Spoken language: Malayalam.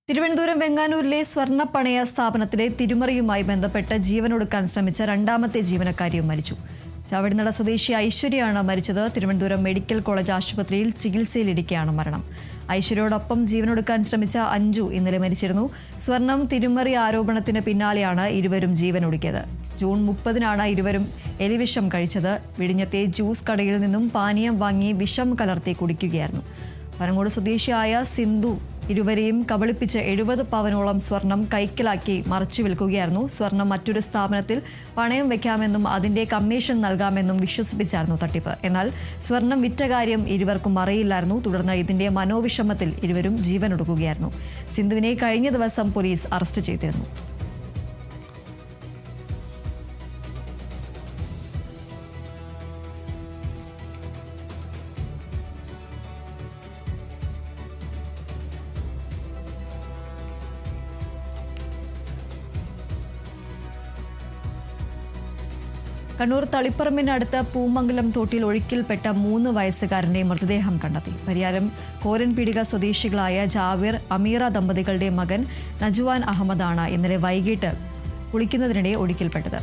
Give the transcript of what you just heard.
തിരുവനന്തപുരം വെങ്ങാനൂരിലെ സ്വർണ്ണപ്പണയ സ്ഥാപനത്തിലെ തിരിമറിയുമായി ബന്ധപ്പെട്ട് ജീവനൊടുക്കാൻ ശ്രമിച്ച രണ്ടാമത്തെ ജീവനക്കാരിയും മരിച്ചു. ചവടിനട സ്വദേശി ഐശ്വര്യയാണ് മരിച്ചത്. തിരുവനന്തപുരം മെഡിക്കൽ കോളേജ് ആശുപത്രിയിൽ ചികിത്സയിലിരിക്കെയാണ് മരണം. ഐശ്വര്യയോടൊപ്പം ജീവനൊടുക്കാൻ ശ്രമിച്ച അഞ്ജു ഇന്നലെ മരിച്ചിരുന്നു. സ്വർണം തിരിമറി ആരോപണത്തിന് പിന്നാലെയാണ് ഇരുവരും ജീവനൊടുക്കിയത്. ജൂൺ 30-നാണ് ഇരുവരും എലിവിഷം കഴിച്ചത്. വിഴിഞ്ഞത്തെ ജ്യൂസ് കടയിൽ നിന്നും പാനീയം വാങ്ങി വിഷം കലർത്തി കുടിക്കുകയായിരുന്നു. പനങ്ങോട് സ്വദേശിയായ സിന്ധു ഇരുവരെയും കബളിപ്പിച്ച് 70 പവനോളം സ്വർണം കൈക്കലാക്കി മറച്ചു വിൽക്കുകയായിരുന്നു. സ്വർണം മറ്റൊരു സ്ഥാപനത്തിൽ പണയം വെക്കാമെന്നും അതിന്റെ കമ്മീഷൻ നൽകാമെന്നും വിശ്വസിപ്പിച്ചായിരുന്നു തട്ടിപ്പ്. എന്നാൽ സ്വർണം വിറ്റ കാര്യം ഇരുവർക്കും അറിയില്ലായിരുന്നു. തുടർന്ന് ഇതിന്റെ മനോവിഷമത്തിൽ ഇരുവരും ജീവനൊടുക്കുകയായിരുന്നു. സിന്ധുവിനെ കഴിഞ്ഞ ദിവസം പോലീസ് അറസ്റ്റ് ചെയ്തിരുന്നു. കണ്ണൂർ തളിപ്പറമ്പിനടുത്ത് പൂമംഗലം തോട്ടിൽ ഒഴുക്കിൽപ്പെട്ട 3 വയസ്സുകാരന്റെ മൃതദേഹം കണ്ടെത്തി. പരിയാരം കോരൻപീടിക സ്വദേശികളായ ജാവിർ അമീറ ദമ്പതികളുടെ മകൻ നജുവാൻ അഹമ്മദാണ് ഇന്നലെ വൈകിട്ട് കുളിക്കുന്നതിനിടെ ഒഴുക്കിൽപ്പെട്ടത്.